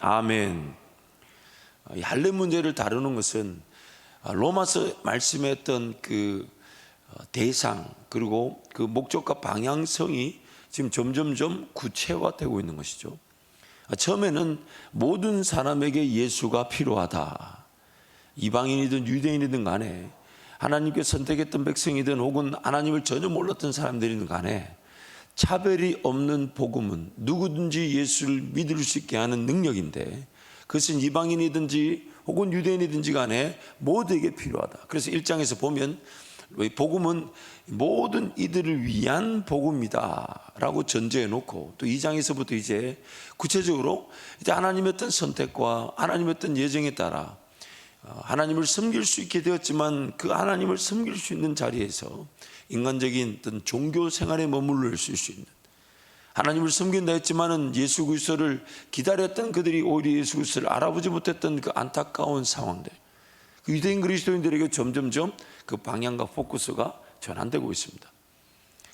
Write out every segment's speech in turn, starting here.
아멘. 이 할례 문제를 다루는 것은 로마서 말씀했던 그 대상 그리고 그 목적과 방향성이 지금 점점점 구체화되고 있는 것이죠. 처음에는 모든 사람에게 예수가 필요하다. 이방인이든 유대인이든 간에 하나님께 선택했던 백성이든 혹은 하나님을 전혀 몰랐던 사람들이든 간에 차별이 없는 복음은 누구든지 예수를 믿을 수 있게 하는 능력인데, 그것은 이방인이든지 혹은 유대인이든지 간에 모두에게 필요하다. 그래서 1장에서 보면 복음은 모든 이들을 위한 복음이다 라고 전제해 놓고, 또 2장에서부터 이제 구체적으로 이제 하나님의 어떤 선택과 하나님의 어떤 예정에 따라 하나님을 섬길 수 있게 되었지만, 그 하나님을 섬길 수 있는 자리에서 인간적인 어떤 종교 생활에 머물러 있을 수 있는, 하나님을 섬긴다 했지만은 예수 그리스도를 기다렸던 그들이 오히려 예수 그리스도를 알아보지 못했던 그 안타까운 상황들, 그 유대인 그리스도인들에게 점점점 그 방향과 포커스가 전환되고 있습니다.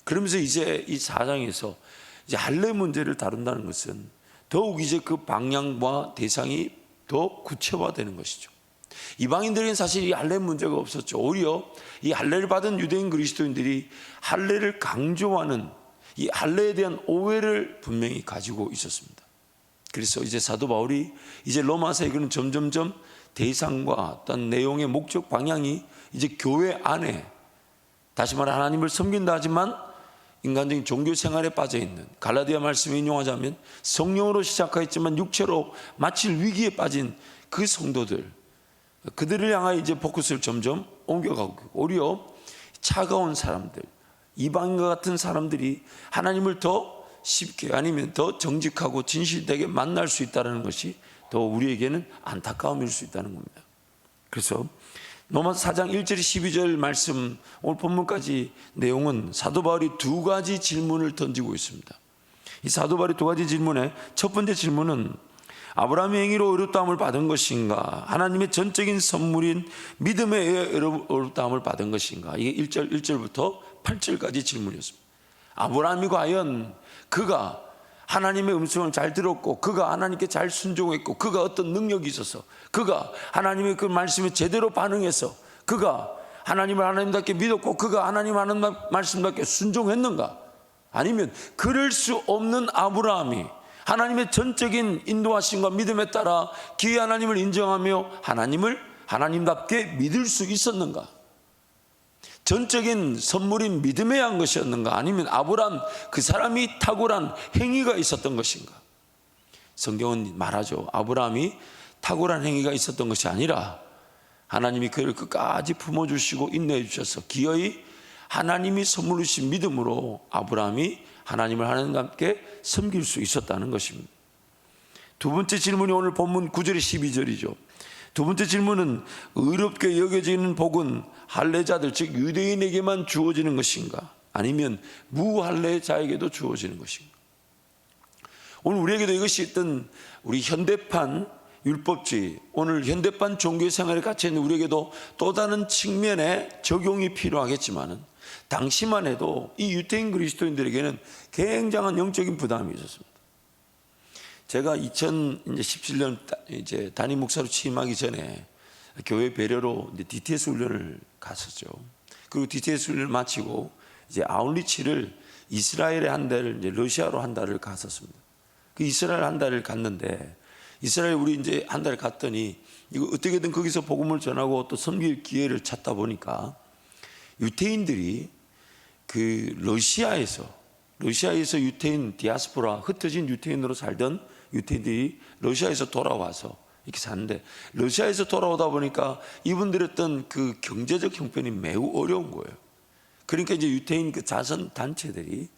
그러면서 이제 이 4장에서 이제 할례 문제를 다룬다는 것은 더욱 이제 그 방향과 대상이 더 구체화되는 것이죠. 이방인들에게는 사실 이 할례 문제가 없었죠. 오히려 이 할례를 받은 유대인 그리스도인들이 할례를 강조하는 이 할례에 대한 오해를 분명히 가지고 있었습니다. 그래서 이제 사도 바울이 이제 로마서에 그런 점점점 대상과 어떤 내용의 목적 방향이 이제 교회 안에, 다시 말해 하나님을 섬긴다 하지만 인간적인 종교 생활에 빠져 있는, 갈라디아 말씀을 인용하자면 성령으로 시작하였지만 육체로 마칠 위기에 빠진 그 성도들, 그들을 향하여 이제 포커스를 점점 옮겨가고, 오히려 차가운 사람들, 이방인과 같은 사람들이 하나님을 더 쉽게 아니면 더 정직하고 진실되게 만날 수 있다는 것이 더 우리에게는 안타까움일 수 있다는 겁니다. 그래서 로마서 4장 1절 12절 말씀, 오늘 본문까지 내용은 사도 바울이 두 가지 질문을 던지고 있습니다. 이 사도 바울이 두 가지 질문에 첫 번째 질문은 아브라함의 행위로 의롭다함을 받은 것인가, 하나님의 전적인 선물인 믿음에 의해 의롭다함을 받은 것인가. 이게 1절부터 8절까지 질문이었습니다. 아브라함이 과연 그가 하나님의 음성을 잘 들었고, 그가 하나님께 잘 순종했고, 그가 어떤 능력이 있어서, 그가 하나님의 그 말씀에 제대로 반응해서, 그가 하나님을 하나님답게 믿었고, 그가 하나님 하는 말씀답게 순종했는가? 아니면 그럴 수 없는 아브라함이 하나님의 전적인 인도하심과 믿음에 따라 기회 하나님을 인정하며 하나님을 하나님답게 믿을 수 있었는가? 전적인 선물인 믿음에 한 것이었는가? 아니면 아브라함 그 사람이 탁월한 행위가 있었던 것인가? 성경은 말하죠. 아브라함이 탁월한 행위가 있었던 것이 아니라 하나님이 그를 끝까지 품어주시고 인내해 주셔서 기어이 하나님이 선물로 주신 믿음으로 아브라함이 하나님을 하나님과 함께 섬길 수 있었다는 것입니다. 두 번째 질문이 오늘 본문 9절에 12절이죠. 두 번째 질문은 의롭게 여겨지는 복은 할례자들, 즉 유대인에게만 주어지는 것인가, 아니면 무할례자에게도 주어지는 것인가. 오늘 우리에게도 이것이 있던 우리 현대판 율법주의, 오늘 현대판 종교 생활에 갇혀 있는 우리에게도 또 다른 측면의 적용이 필요하겠지만은, 당시만 해도 이 유대인 그리스도인들에게는 굉장한 영적인 부담이 있었습니다. 제가 2017년 이제 담임 목사로 취임하기 전에 교회 배려로 이제 DTS 훈련을 갔었죠. 그리고 DTS 훈련을 마치고 이제 아웃리치를 이스라엘에 한 달을, 이제 러시아로 한 달을 갔었습니다. 그 이스라엘 한 달을 갔는데, 이스라엘 우리 이제 한 달 갔더니 이거 어떻게든 거기서 복음을 전하고 또 섬길 기회를 찾다 보니까 유태인들이 그 러시아에서 유태인 디아스포라, 흩어진 유태인으로 살던 유태인들이 러시아에서 돌아와서 이렇게 사는데, 러시아에서 돌아오다 보니까 이분들의 어떤 그 경제적 형편이 매우 어려운 거예요. 그러니까 이제 유태인 그 자선 단체들이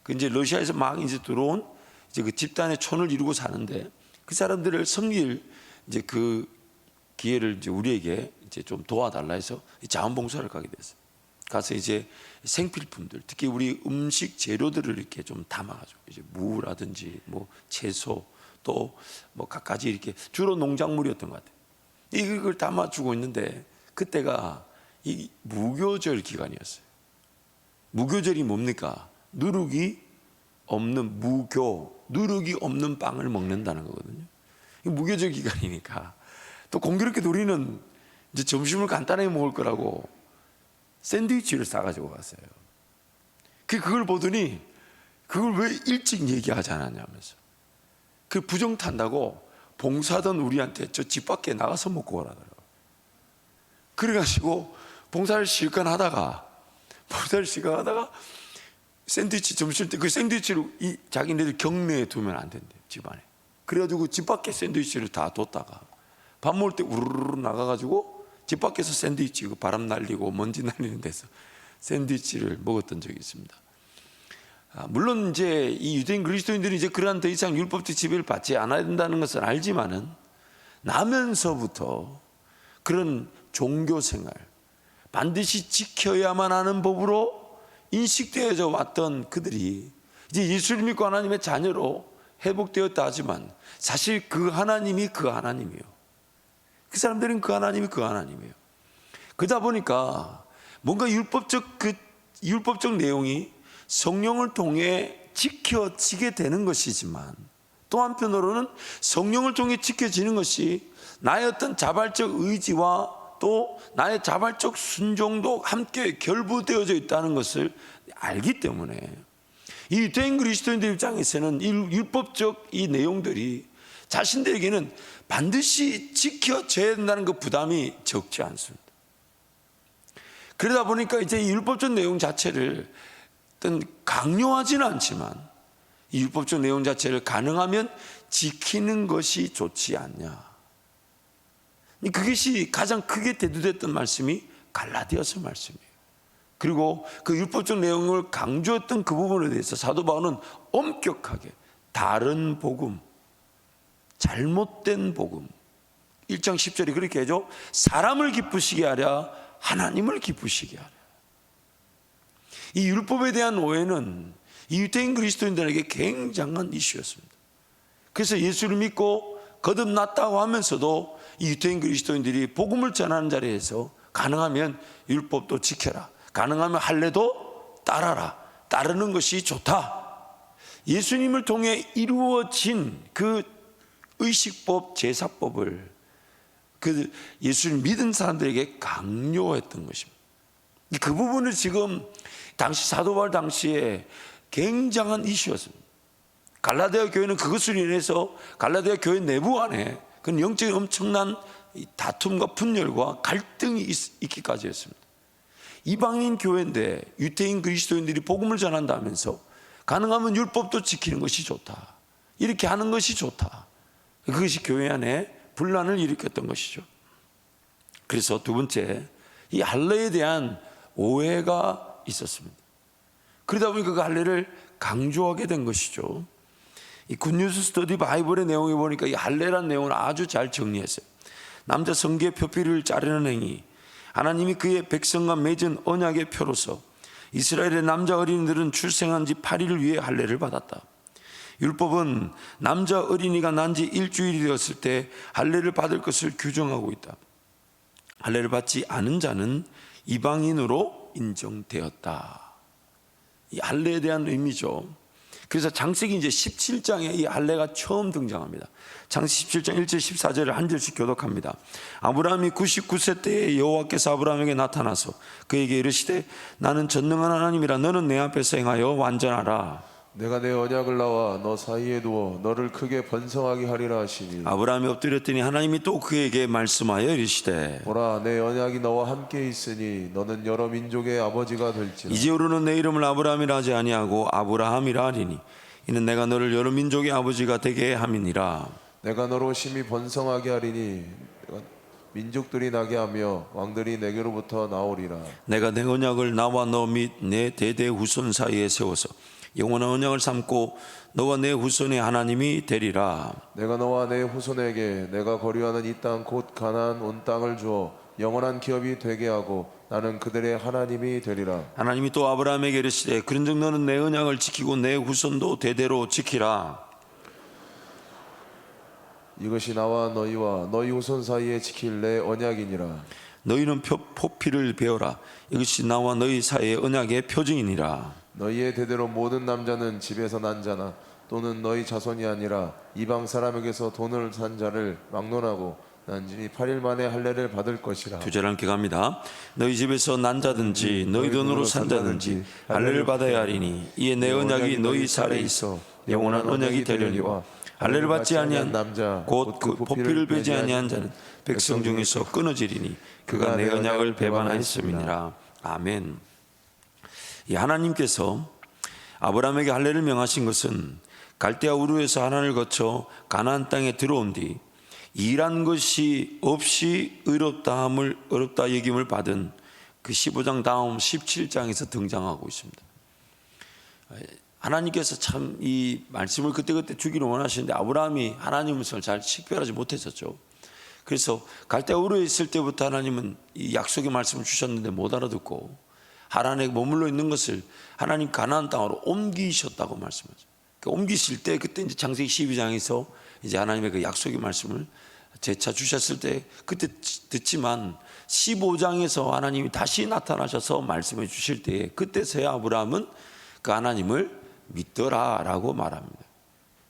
그 이제 러시아에서 막 이제 들어온 이제 그 집단의 촌을 이루고 사는데, 그 사람들을 섬길 이제 그 기회를 이제 우리에게 이제 좀 도와달라 해서 자원봉사를 가게 됐어요. 가서 이제 생필품들, 특히 우리 음식 재료들을 이렇게 좀 담아가지고, 이제 무라든지 뭐 채소 또 뭐 갖가지 이렇게, 주로 농작물이었던 것 같아요. 이걸 담아주고 있는데, 그때가 이 무교절 기간이었어요. 무교절이 뭡니까? 누룩이 없는 무교, 누룩이 없는 빵을 먹는다는 거거든요. 무교적 기간이니까. 또 공교롭게 우리는 이제 점심을 간단하게 먹을 거라고 샌드위치를 싸가지고 갔어요. 그걸 보더니 그걸 왜 일찍 얘기하지 않았냐면서. 그 부정 탄다고 봉사하던 우리한테 저 집 밖에 나가서 먹고 오라더라고요. 그래가지고 봉사를 실컷 하다가 샌드위치 점심 때 그 샌드위치를 자기네들 경내에 두면 안 된대, 집안에. 그래가지고 집 밖에 샌드위치를 다 뒀다가 밥 먹을 때 우르르 나가가지고 집 밖에서 샌드위치, 그 바람 날리고 먼지 날리는 데서 샌드위치를 먹었던 적이 있습니다. 물론 이제 이 유대인 그리스도인들이 이제 그러한 더 이상 율법적 지배를 받지 않아야 된다는 것은 알지만은 나면서부터 그런 종교 생활, 반드시 지켜야만 하는 법으로 인식되어져 왔던 그들이 이제 예수를 믿고 하나님의 자녀로 회복되었다 하지만 사실 그 하나님이 그 하나님이에요. 그 사람들은 그 하나님이 그 하나님이에요. 그러다 보니까 뭔가 율법적 내용이 성령을 통해 지켜지게 되는 것이지만 또 한편으로는 성령을 통해 지켜지는 것이 나의 어떤 자발적 의지와 또 나의 자발적 순종도 함께 결부되어져 있다는 것을 알기 때문에 이 유대인 그리스도인들 입장에서는 이 율법적 이 내용들이 자신들에게는 반드시 지켜져야 된다는 그 부담이 적지 않습니다. 그러다 보니까 이제 이 율법적 내용 자체를 어떤 강요하지는 않지만 이 율법적 내용 자체를 가능하면 지키는 것이 좋지 않냐. 그것이 가장 크게 대두됐던 말씀이 갈라디아서 말씀이에요. 그리고 그 율법적 내용을 강조했던 그 부분에 대해서 사도 바울은 엄격하게 다른 복음, 잘못된 복음, 1장 10절이 그렇게 하죠. 사람을 기쁘시게 하랴 하나님을 기쁘시게 하랴. 이 율법에 대한 오해는 이 유대인 그리스도인들에게 굉장한 이슈였습니다. 그래서 예수를 믿고 거듭났다고 하면서도 이 유대인 그리스도인들이 복음을 전하는 자리에서 가능하면 율법도 지켜라, 가능하면 할례도 따라라, 따르는 것이 좋다. 예수님을 통해 이루어진 그 의식법, 제사법을 그 예수를 믿은 사람들에게 강요했던 것입니다. 그 부분을 지금 당시 사도 바울 당시에 굉장한 이슈였습니다. 갈라디아 교회는 그것을 인해서 갈라디아 교회 내부 안에 그런 영적인 엄청난 다툼과 분열과 갈등이 있기까지 했습니다. 이방인 교회인데 유대인 그리스도인들이 복음을 전한다면서 가능하면 율법도 지키는 것이 좋다, 이렇게 하는 것이 좋다. 그것이 교회 안에 분란을 일으켰던 것이죠. 그래서 두 번째, 이 할례에 대한 오해가 있었습니다. 그러다 보니까 그 할례를 강조하게 된 것이죠. 이 굿뉴스 스터디 바이블의 내용에 보니까 이 할례라는 내용을 아주 잘 정리했어요. 남자 성기의 표피를 자르는 행위, 하나님이 그의 백성과 맺은 언약의 표로서 이스라엘의 남자 어린이들은 출생한 지 8일을 위해 할례를 받았다. 율법은 남자 어린이가 난 지 일주일이 되었을 때 할례를 받을 것을 규정하고 있다. 할례를 받지 않은 자는 이방인으로 인정되었다. 이 할례에 대한 의미죠. 그래서 창세기 이제 17장에 이 할례가 처음 등장합니다. 창세기 17장 1절 14절을 한 절씩 교독합니다. 아브라함이 99세 때에 여호와께서 아브라함에게 나타나서 그에게 이르시되 나는 전능한 하나님이라 너는 내 앞에서 행하여 완전하라. 내가 내 언약을 나와 너 사이에 두어 너를 크게 번성하게 하리라 하시니 아브라함이 엎드렸더니 하나님이 또 그에게 말씀하여 이르시되 보라 내 언약이 너와 함께 있으니 너는 여러 민족의 아버지가 될지라. 이제후로는 내 이름을 아브라함이라 하지 아니하고 아브라함이라 하리니 이는 내가 너를 여러 민족의 아버지가 되게 함이니라. 내가 너로 심히 번성하게 하리니 민족들이 나게 하며 왕들이 내게로부터 나오리라. 내가 내 언약을 나와 너 및 내 대대 후손 사이에 세워서 영원한 언약을 삼고 너와 내 후손의 하나님이 되리라. 내가 너와 내 후손에게 내가 거류하는 이 땅 곧 가나안 온 땅을 주어 영원한 기업이 되게 하고 나는 그들의 하나님이 되리라. 하나님이 또 아브라함에게 이르시되 그런즉 너는 내 언약을 지키고 내 후손도 대대로 지키라. 이것이 나와 너희와 너희 후손 사이에 지킬 내 언약이니라. 너희는 포피를 베어라. 이것이 나와 너희 사이의 언약의 표징이니라. 너희의 대대로 모든 남자는 집에서 난 자나 또는 너희 자손이 아니라 이방 사람에게서 돈을 산 자를 막론하고 난진이 8일 만에 할례를 받을 것이라. 두 절 함께 갑니다. 너희 집에서 난 자든지 너희 돈으로 산 자든지 할례를 받아야 하리니 이에 내 언약이 너희 살에 있어 영원한 언약이 되려니와 할례를 받지 아니한 남자 곧 그 보피를 베지 아니한 자는 백성 중에서 끊어지리니 그가 내 언약을 배반하였음이니라. 아멘. 이 하나님께서 아브라함에게 할례를 명하신 것은 갈대아 우르에서 하란을 거쳐 가나안 땅에 들어온 뒤 일한 것이 없이 어렵다 여김을 받은 그 15장 다음 17장에서 등장하고 있습니다. 하나님께서 참 이 말씀을 그때그때 주기를 원하시는데 아브라함이 하나님을 잘 식별하지 못했었죠. 그래서 갈대아 우르에 있을 때부터 하나님은 이 약속의 말씀을 주셨는데 못 알아듣고 하란에 머물러 있는 것을 하나님 가나안 땅으로 옮기셨다고 말씀하죠. 옮기실 때 그때 이제 창세기 12장에서 이제 하나님의 그 약속의 말씀을 재차 주셨을 때 그때 듣지만 15장에서 하나님이 다시 나타나셔서 말씀해 주실 때에 그때서야 아브라함은 그 하나님을 믿더라라고 말합니다.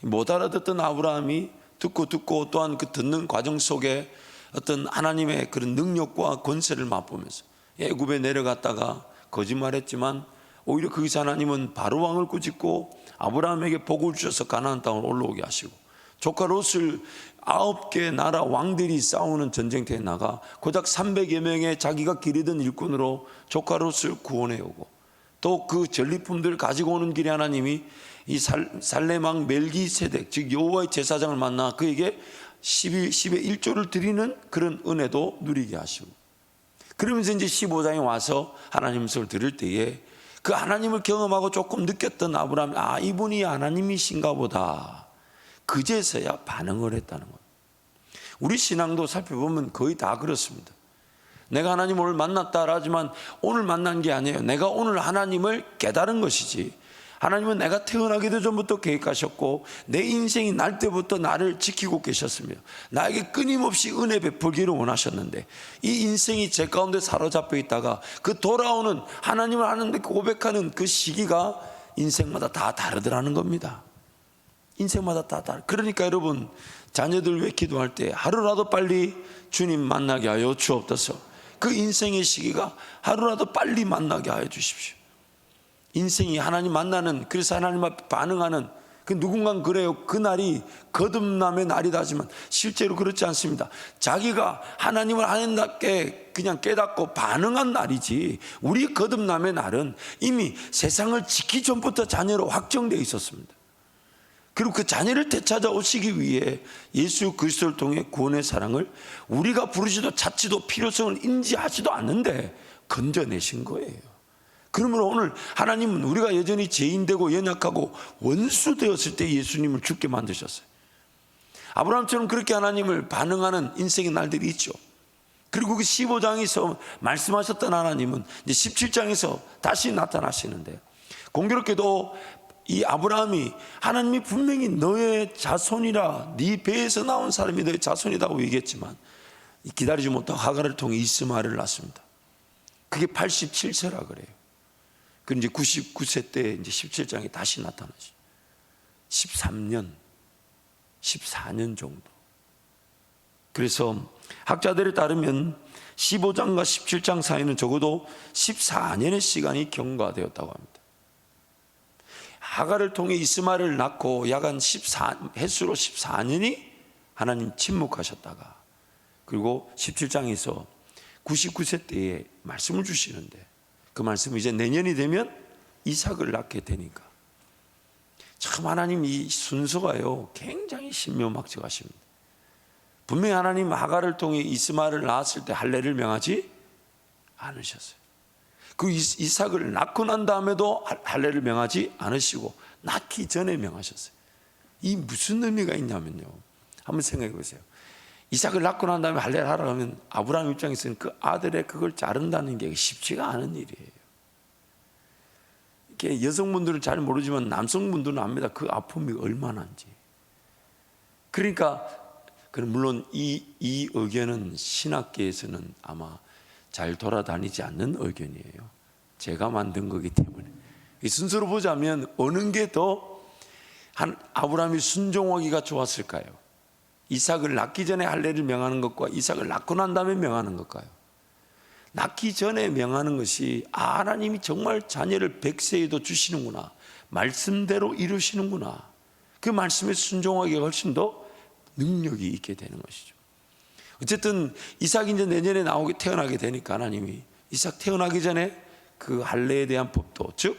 못 알아듣던 아브라함이 듣고 또한 그 듣는 과정 속에 어떤 하나님의 그런 능력과 권세를 맛보면서 애굽에 내려갔다가 거짓말했지만 오히려 거기서 하나님은 바로 왕을 꾸짖고 아브라함에게 복을 주셔서 가나안 땅으로 올라오게 하시고 조카 롯을 9개 나라 왕들이 싸우는 전쟁터에 나가 고작 300여 명의 자기가 기르던 일꾼으로 조카 롯을 구원해 오고 또 그 전리품들을 가지고 오는 길에 하나님이 이 살렘 왕 멜기세덱 즉 여호와의 제사장을 만나 그에게 10의 1조를 드리는 그런 은혜도 누리게 하시고 그러면서 이제 15장에 와서 하나님 말씀을 들을 때에 그 하나님을 경험하고 조금 느꼈던 아브라함이 이분이 하나님이신가 보다 그제서야 반응을 했다는 거예요. 우리 신앙도 살펴보면 거의 다 그렇습니다. 내가 하나님을 오늘 만났다 하지만 오늘 만난 게 아니에요. 내가 오늘 하나님을 깨달은 것이지 하나님은 내가 태어나기도 전부터 계획하셨고 내 인생이 날 때부터 나를 지키고 계셨으며 나에게 끊임없이 은혜 베풀기를 원하셨는데 이 인생이 제 가운데 사로잡혀 있다가 그 돌아오는 하나님을 아는데 고백하는 그 시기가 인생마다 다 다르더라는 겁니다. 인생마다 다 다르. 그러니까 여러분 자녀들 왜 기도할 때 하루라도 빨리 주님 만나게 하여 주옵소서. 그 인생의 시기가 하루라도 빨리 만나게 하여 주십시오. 인생이 하나님 만나는 그래서 하나님 앞에 반응하는 그 누군가는 그래요. 그날이 거듭남의 날이다 하지만 실제로 그렇지 않습니다. 자기가 하나님을 하나님답게 그냥 깨닫고 반응한 날이지 우리 거듭남의 날은 이미 세상을 지기 전부터 자녀로 확정되어 있었습니다. 그리고 그 자녀를 되찾아오시기 위해 예수 그리스도를 통해 구원의 사랑을 우리가 부르지도 찾지도 필요성을 인지하지도 않는데 건져내신 거예요. 그러므로 오늘 하나님은 우리가 여전히 죄인되고 연약하고 원수 되었을 때 예수님을 죽게 만드셨어요. 아브라함처럼 그렇게 하나님을 반응하는 인생의 날들이 있죠. 그리고 그 15장에서 말씀하셨던 하나님은 이제 17장에서 다시 나타나시는데 공교롭게도 이 아브라함이 하나님이 분명히 너의 자손이라 네 배에서 나온 사람이 너의 자손이라고 얘기했지만 기다리지 못하고 하갈을 통해 이스마엘을 낳습니다. 그게 87세라 그래요. 그 이제 99세 때 이제 17장에 다시 나타나죠. 14년 정도. 그래서 학자들에 따르면 15장과 17장 사이는 적어도 14년의 시간이 경과되었다고 합니다. 하갈을 통해 이스마엘을 낳고 약 한 횟수로 14년이 하나님 침묵하셨다가 그리고 17장에서 99세 때에 말씀을 주시는데 그 말씀은 이제 내년이 되면 이삭을 낳게 되니까 참 하나님 이 순서가요 굉장히 신묘막측하십니다. 분명히 하나님 하갈을 통해 이스마엘을 낳았을 때 할례를 명하지 않으셨어요. 그 이삭을 낳고 난 다음에도 할례를 명하지 않으시고 낳기 전에 명하셨어요. 이 무슨 의미가 있냐면요, 한번 생각해 보세요. 이삭을 낳고 난 다음에 할례를 하라고 하면 아브라함 입장에서는 그 아들의 그걸 자른다는 게 쉽지가 않은 일이에요. 이게 여성분들은 잘 모르지만 남성분들은 압니다. 그 아픔이 얼마나인지. 그러니까 물론 이 의견은 신학계에서는 아마 잘 돌아다니지 않는 의견이에요. 제가 만든 거기 때문에 이 순서로 보자면 어느 게 더 아브라함이 순종하기가 좋았을까요? 이삭을 낳기 전에 할례를 명하는 것과 이삭을 낳고 난 다음에 명하는 것과요? 낳기 전에 명하는 것이 하나님이 정말 자녀를 100세에도 주시는구나, 말씀대로 이루시는구나, 그 말씀에 순종하기가 훨씬 더 능력이 있게 되는 것이죠. 어쨌든 이삭이 이제 내년에 태어나게 되니까 하나님이 이삭 태어나기 전에 그 할례에 대한 법도, 즉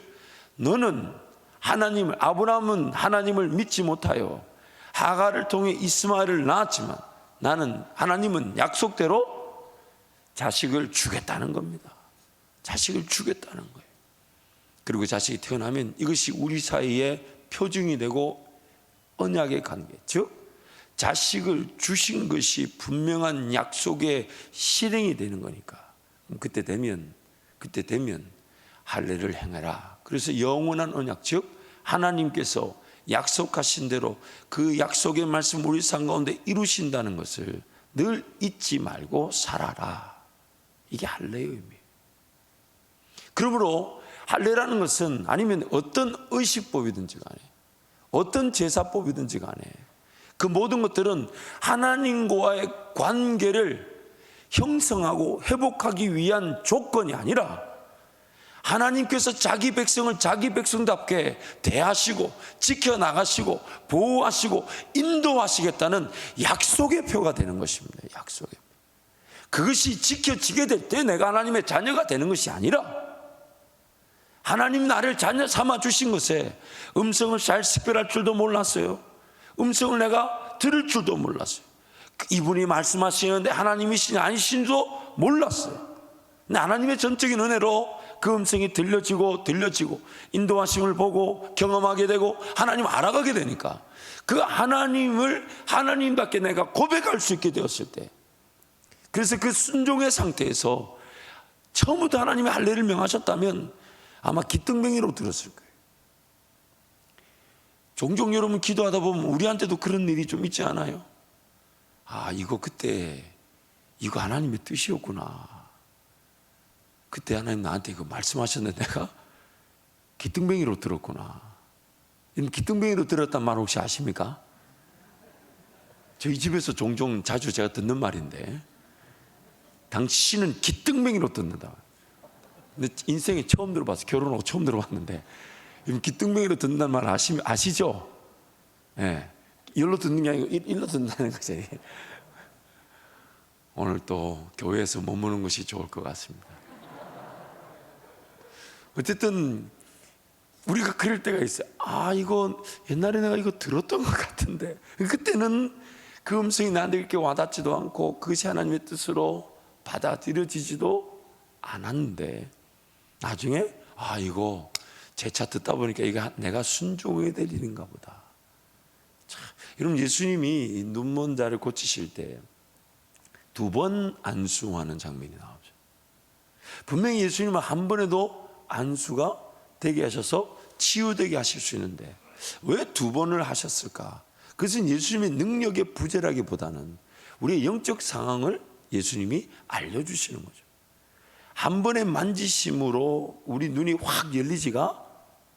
너는 아브라함은 하나님을 믿지 못하여 하갈을 통해 이스마엘을 낳았지만 하나님은 약속대로 자식을 주겠다는 겁니다. 자식을 주겠다는 거예요. 그리고 자식이 태어나면 이것이 우리 사이에 표징이 되고 언약의 관계, 즉 자식을 주신 것이 분명한 약속의 실행이 되는 거니까 그때 되면 할례를 행해라. 그래서 영원한 언약, 즉 하나님께서 약속하신 대로 그 약속의 말씀 우리 삶 가운데 이루신다는 것을 늘 잊지 말고 살아라. 이게 할례의 의미예요. 그러므로 할례라는 것은 아니면 어떤 의식법이든지 간에 어떤 제사법이든지 간에 그 모든 것들은 하나님과의 관계를 형성하고 회복하기 위한 조건이 아니라 하나님께서 자기 백성을 자기 백성답게 대하시고 지켜나가시고 보호하시고 인도하시겠다는 약속의 표가 되는 것입니다. 약속의 표. 그것이 지켜지게 될 때 내가 하나님의 자녀가 되는 것이 아니라 하나님 나를 자녀 삼아 주신 것에 음성을 잘 식별할 줄도 몰랐어요. 음성을 내가 들을 줄도 몰랐어요. 이분이 말씀하시는데 하나님이신지 아니신지도 몰랐어요. 근데 하나님의 전적인 은혜로 그 음성이 들려지고 인도하심을 보고 경험하게 되고 하나님 알아가게 되니까 그 하나님을 하나님답게 내가 고백할 수 있게 되었을 때, 그래서 그 순종의 상태에서 처음부터 하나님이 할례를 명하셨다면 아마 기등맹이로 들었을 거예요. 종종 여러분 기도하다 보면 우리한테도 그런 일이 좀 있지 않아요? 그때 이거 하나님의 뜻이었구나. 그때 하나님 나한테 이거 말씀하셨는데 내가 기등뱅이로 들었구나. 기등뱅이로 들었단 말 혹시 아십니까? 저희 집에서 종종 자주 제가 듣는 말인데, 당신은 기등뱅이로 듣는다. 근데 인생에 처음 들어봤어요. 결혼하고 처음 들어봤는데 기등뱅이로 듣는다는 말 아시죠? 예. 네. 일로 듣는 게 아니고 일로 듣는다는 거죠. 오늘 또 교회에서 머무는 것이 좋을 것 같습니다. 어쨌든 우리가 그럴 때가 있어요. 이거 옛날에 내가 이거 들었던 것 같은데, 그때는 그 음성이 나한테 이렇게 와닿지도 않고 그것이 하나님의 뜻으로 받아들여지지도 않았는데 나중에 이거 재차 듣다 보니까 이거 내가 순종해야 될 일인가 보다. 여러분, 예수님이 눈먼 자를 고치실 때 2번 안수하는 장면이 나오죠. 분명히 예수님은 한 번에도 안수가 되게 하셔서 치유되게 하실 수 있는데 왜 2번을 하셨을까? 그것은 예수님의 능력의 부재라기보다는 우리의 영적 상황을 예수님이 알려주시는 거죠. 한 번의 만지심으로 우리 눈이 확 열리지가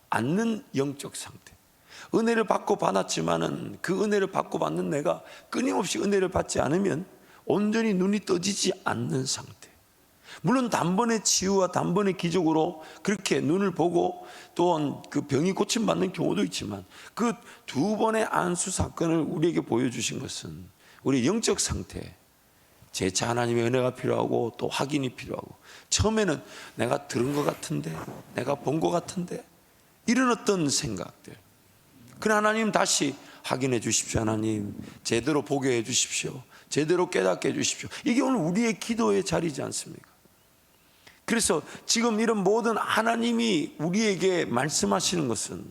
않는 영적 상태. 은혜를 받고 받았지만은 그 은혜를 받고 받는 내가 끊임없이 은혜를 받지 않으면 온전히 눈이 떠지지 않는 상태. 물론 단번에 치유와 단번에 기적으로 그렇게 눈을 보고 또한 그 병이 고침받는 경우도 있지만 그 2번의 안수 사건을 우리에게 보여주신 것은 우리 영적 상태, 재차 하나님의 은혜가 필요하고 또 확인이 필요하고, 처음에는 내가 들은 것 같은데, 내가 본 것 같은데, 이런 어떤 생각들. 그러나 하나님 다시 확인해 주십시오. 하나님 제대로 보게 해 주십시오. 제대로 깨닫게 해 주십시오. 이게 오늘 우리의 기도의 자리지 않습니까? 그래서 지금 이런 모든 하나님이 우리에게 말씀하시는 것은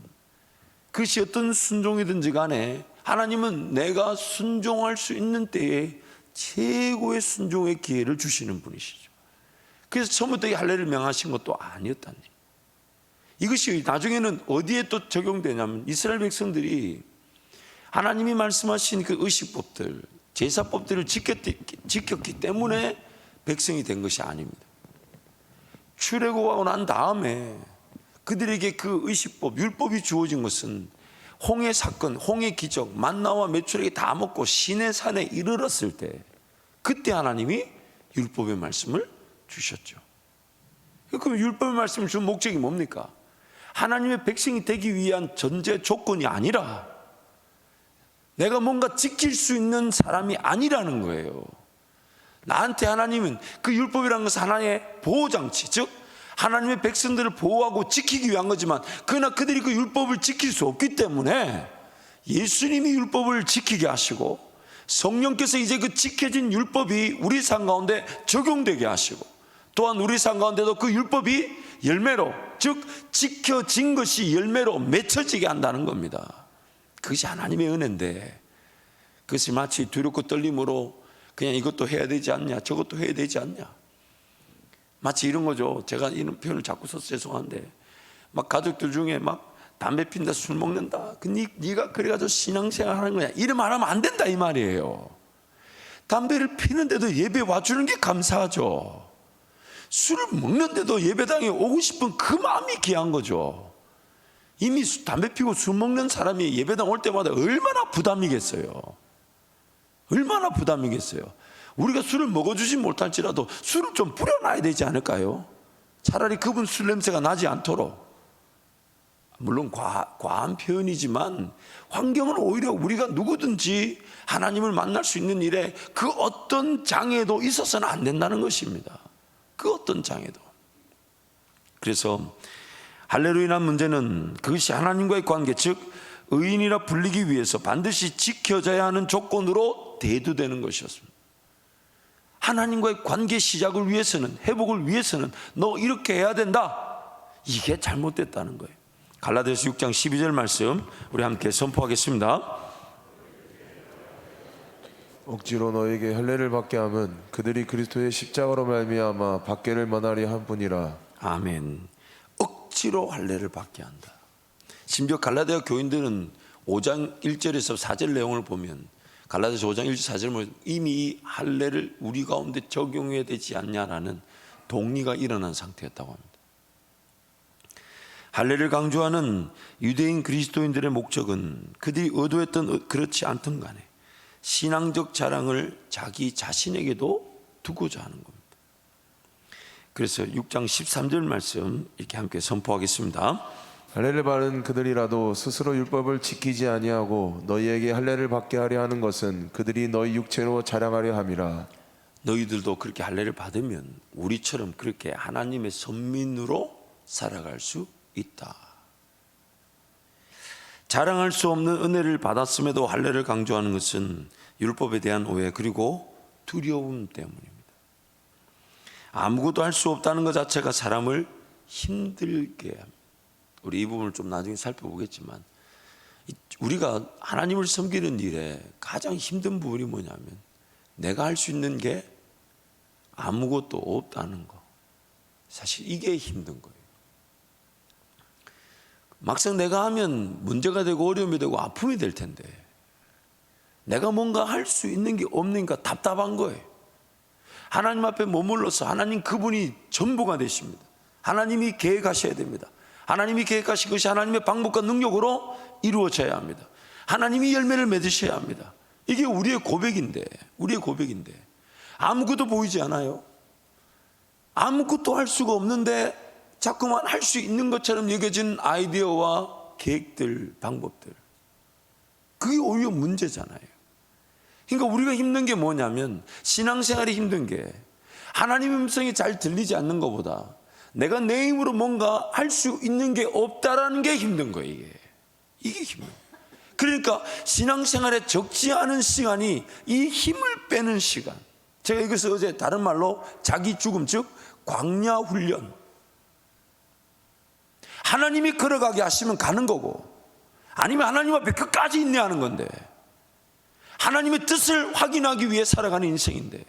그것이 어떤 순종이든지 간에 하나님은 내가 순종할 수 있는 때에 최고의 순종의 기회를 주시는 분이시죠. 그래서 처음부터 이 할례를 명하신 것도 아니었다니. 이것이 나중에는 어디에 또 적용되냐면 이스라엘 백성들이 하나님이 말씀하신 그 의식법들, 제사법들을 지켰기 때문에 백성이 된 것이 아닙니다. 출애굽하고 난 다음에 그들에게 그 의식법, 율법이 주어진 것은 홍해 사건, 홍해 기적, 만나와 메추라기 다 먹고 시내 산에 이르렀을 때 그때 하나님이 율법의 말씀을 주셨죠. 그럼 율법의 말씀을 준 목적이 뭡니까? 하나님의 백성이 되기 위한 전제 조건이 아니라 내가 뭔가 지킬 수 있는 사람이 아니라는 거예요. 나한테 하나님은 그 율법이라는 것은 하나님의 보호장치, 즉 하나님의 백성들을 보호하고 지키기 위한 거지만 그러나 그들이 그 율법을 지킬 수 없기 때문에 예수님이 율법을 지키게 하시고 성령께서 이제 그 지켜진 율법이 우리 삶 가운데 적용되게 하시고 또한 우리 삶 가운데도 그 율법이 열매로, 즉 지켜진 것이 열매로 맺혀지게 한다는 겁니다. 그것이 하나님의 은혜인데 그것이 마치 두렵고 떨림으로 그냥 이것도 해야 되지 않냐 저것도 해야 되지 않냐, 마치 이런 거죠. 제가 이런 표현을 자꾸 써서 죄송한데 막 가족들 중에 막 담배 핀다 술 먹는다 네가 그래가지고 신앙생활 하는 거냐 이런 말 하면 안 된다 이 말이에요. 담배를 피는데도 예배 와주는 게 감사하죠. 술을 먹는데도 예배당에 오고 싶은 그 마음이 귀한 거죠. 이미 담배 피고 술 먹는 사람이 예배당 올 때마다 얼마나 부담이겠어요. 얼마나 부담이겠어요. 우리가 술을 먹어주지 못할지라도 술을 좀 뿌려놔야 되지 않을까요? 차라리 그분 술 냄새가 나지 않도록. 물론 과한 표현이지만 환경은 오히려 우리가 누구든지 하나님을 만날 수 있는 일에 그 어떤 장애도 있어서는 안 된다는 것입니다. 그 어떤 장애도. 그래서 할례로 인한 문제는 그것이 하나님과의 관계, 즉 의인이라 불리기 위해서 반드시 지켜져야 하는 조건으로 대두되는 것이었습니다. 하나님과의 관계 시작을 위해서는, 회복을 위해서는 너 이렇게 해야 된다, 이게 잘못됐다는 거예요. 갈라디아서 6장 12절 말씀 우리 함께 선포하겠습니다. 억지로 너에게 할례를 받게 하면 그들이 그리스도의 십자가로 말미암아 받게를 원하리 한 뿐이라. 아멘. 억지로 할례를 받게 한다. 심지어 갈라디아 교인들은 5장 1절에서 4절 내용을 보면 갈라디아서 5장 1절 4절을 보면 이미 이 할례를 우리 가운데 적용해야 되지 않냐라는 동의가 일어난 상태였다고 합니다. 할례를 강조하는 유대인 그리스도인들의 목적은 그들이 의도했던 그렇지 않든 간에 신앙적 자랑을 자기 자신에게도 두고자 하는 겁니다. 그래서 6장 13절 말씀 이렇게 함께 선포하겠습니다. 할례를 받은 그들이라도 스스로 율법을 지키지 아니하고 너희에게 할례를 받게 하려 하는 것은 그들이 너희 육체로 자랑하려 함이라. 너희들도 그렇게 할례를 받으면 우리처럼 그렇게 하나님의 선민으로 살아갈 수 있다. 자랑할 수 없는 은혜를 받았음에도 할례를 강조하는 것은 율법에 대한 오해 그리고 두려움 때문입니다. 아무것도 할 수 없다는 것 자체가 사람을 힘들게 합니다. 우리 이 부분을 좀 나중에 살펴보겠지만 우리가 하나님을 섬기는 일에 가장 힘든 부분이 뭐냐면 내가 할 수 있는 게 아무것도 없다는 거. 사실 이게 힘든 거예요. 막상 내가 하면 문제가 되고 어려움이 되고 아픔이 될 텐데 내가 뭔가 할 수 있는 게 없으니까 답답한 거예요. 하나님 앞에 머물러서 하나님 그분이 전부가 되십니다. 하나님이 계획하셔야 됩니다. 하나님이 계획하신 것이 하나님의 방법과 능력으로 이루어져야 합니다. 하나님이 열매를 맺으셔야 합니다. 이게 우리의 고백인데 아무것도 보이지 않아요. 아무것도 할 수가 없는데 자꾸만 할 수 있는 것처럼 여겨진 아이디어와 계획들, 방법들, 그게 오히려 문제잖아요. 그러니까 우리가 힘든 게 뭐냐면 신앙생활이 힘든 게 하나님의 음성이 잘 들리지 않는 것보다 내가 내 힘으로 뭔가 할 수 있는 게 없다라는 게 힘든 거예요. 이게 힘든 거예요. 그러니까 신앙생활에 적지 않은 시간이 이 힘을 빼는 시간, 제가 이것을 어제 다른 말로 자기 죽음, 즉 광야 훈련. 하나님이 걸어가게 하시면 가는 거고 아니면 하나님 앞에 끝까지 인내하는 건데 하나님의 뜻을 확인하기 위해 살아가는 인생인데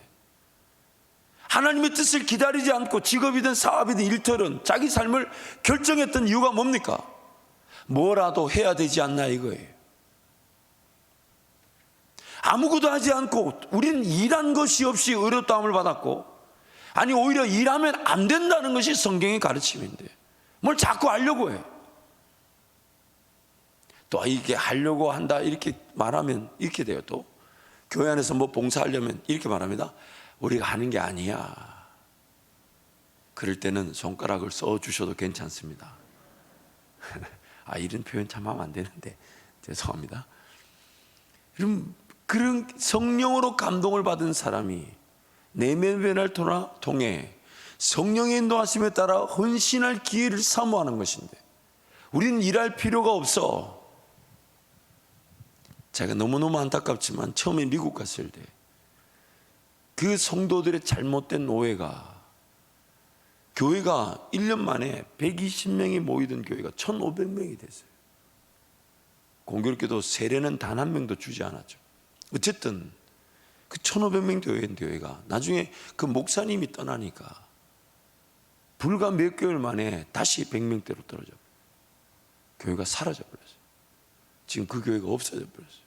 하나님의 뜻을 기다리지 않고 직업이든 사업이든 일터든 자기 삶을 결정했던 이유가 뭡니까? 뭐라도 해야 되지 않나 이거예요. 아무것도 하지 않고 우리는 일한 것이 없이 의롭다함을 받았고 아니 오히려 일하면 안 된다는 것이 성경의 가르침인데 뭘 자꾸 하려고 해. 또 이게 하려고 한다 이렇게 말하면 이렇게 돼요. 또 교회 안에서 뭐 봉사하려면 이렇게 말합니다. 우리가 하는 게 아니야. 그럴 때는 손가락을 써 주셔도 괜찮습니다. 이런 표현 참 하면 안 되는데 죄송합니다. 그런 성령으로 감동을 받은 사람이 내면 변화를 통해 성령의 인도하심에 따라 헌신할 기회를 사모하는 것인데, 우리는 일할 필요가 없어. 제가 너무너무 안타깝지만 처음에 미국 갔을 때 그 성도들의 잘못된 오해가, 교회가 1년 만에 120명이 모이던 교회가 1,500명이 됐어요. 공교롭게도 세례는 단 한 명도 주지 않았죠. 어쨌든 그 1,500명 되는 교회가 나중에 그 목사님이 떠나니까 불과 몇 개월 만에 다시 100명대로 떨어져, 교회가 사라져 버렸어요. 지금 그 교회가 없어져 버렸어요.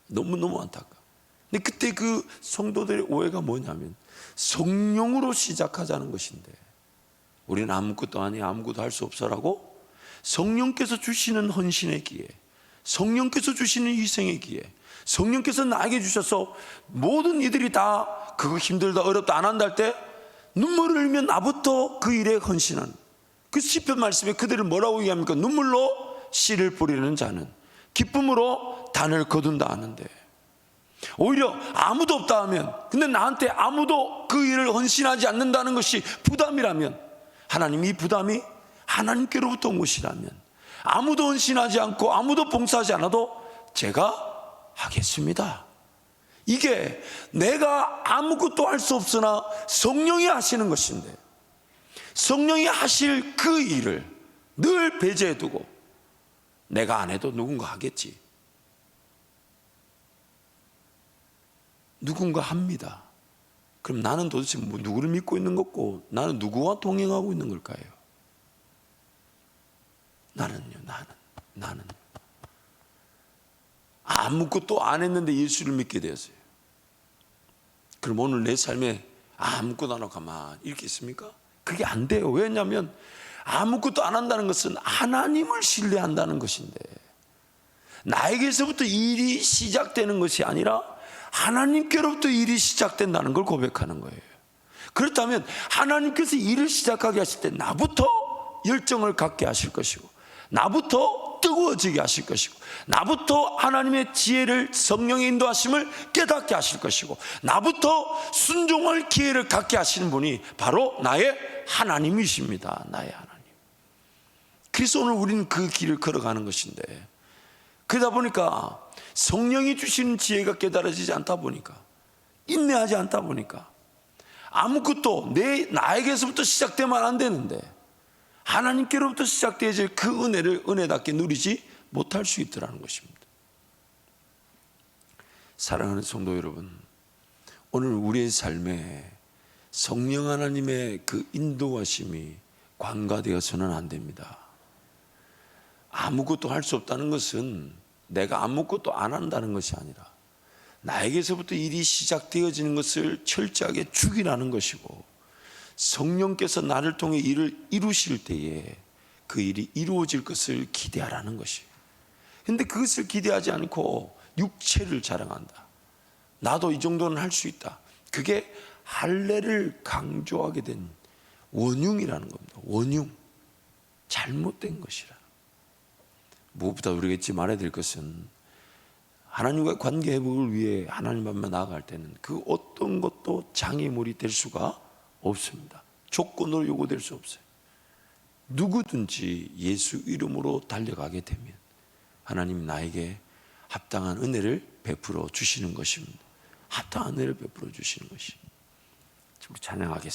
너무너무 안타까워. 근데 그때 그 성도들의 오해가 뭐냐면 성령으로 시작하자는 것인데, 우리는 아무것도 아니야, 아무것도 할 수 없어라고 성령께서 주시는 헌신의 기회, 성령께서 주시는 희생의 기회, 성령께서 나에게 주셔서 모든 이들이 다 그거 힘들다 어렵다 안 한다 할 때 눈물을 흘리며 나부터 그 일에 헌신한, 그 시편 말씀에 그들을 뭐라고 얘기합니까? 눈물로 씨를 뿌리는 자는 기쁨으로 단을 거둔다 하는데, 오히려 아무도 없다 하면, 근데 나한테 아무도 그 일을 헌신하지 않는다는 것이 부담이라면, 하나님 이 부담이 하나님께로부터 온 것이라면 아무도 헌신하지 않고 아무도 봉사하지 않아도 제가 하겠습니다. 이게 내가 아무것도 할 수 없으나 성령이 하시는 것인데, 성령이 하실 그 일을 늘 배제해 두고 내가 안 해도 누군가 하겠지, 누군가 합니다. 그럼 나는 도대체 누구를 믿고 있는 거고, 나는 누구와 동행하고 있는 걸까요? 나는 아무것도 안 했는데 예수를 믿게 되었어요. 그럼 오늘 내 삶에 아무것도 안 하고 가만히 이렇게 있습니까? 그게 안 돼요. 왜냐하면 아무것도 안 한다는 것은 하나님을 신뢰한다는 것인데, 나에게서부터 일이 시작되는 것이 아니라 하나님께로부터 일이 시작된다는 걸 고백하는 거예요. 그렇다면 하나님께서 일을 시작하게 하실 때 나부터 열정을 갖게 하실 것이고, 나부터 뜨거워지게 하실 것이고, 나부터 하나님의 지혜를, 성령의 인도하심을 깨닫게 하실 것이고, 나부터 순종할 기회를 갖게 하시는 분이 바로 나의 하나님이십니다. 나의 하나님. 그래서 오늘 우리는 그 길을 걸어가는 것인데, 그러다 보니까 성령이 주시는 지혜가 깨달아지지 않다 보니까, 인내하지 않다 보니까 아무것도 나에게서부터 시작되면 안 되는데 하나님께로부터 시작되어질 그 은혜를 은혜답게 누리지 못할 수 있더라는 것입니다. 사랑하는 성도 여러분, 오늘 우리의 삶에 성령 하나님의 그 인도하심이 관가되어서는 안 됩니다. 아무것도 할 수 없다는 것은 내가 아무것도 안 한다는 것이 아니라 나에게서부터 일이 시작되어지는 것을 철저하게 죽이라는 것이고, 성령께서 나를 통해 일을 이루실 때에 그 일이 이루어질 것을 기대하라는 것이에요. 그런데 그것을 기대하지 않고 육체를 자랑한다, 나도 이 정도는 할 수 있다, 그게 할례를 강조하게 된 원흉이라는 겁니다. 원흉, 잘못된 것이라. 무엇보다 우리가 잊지 말아야 될 것은, 하나님과의 관계 회복을 위해 하나님 앞에 나아갈 때는 그 어떤 것도 장애물이 될 수가 없습니다. 조건으로 요구될 수 없어요. 누구든지 예수 이름으로 달려가게 되면 하나님 나에게 합당한 은혜를 베풀어 주시는 것입니다. 합당한 은혜를 베풀어 주시는 것입니다. 우리 찬양하겠습니다.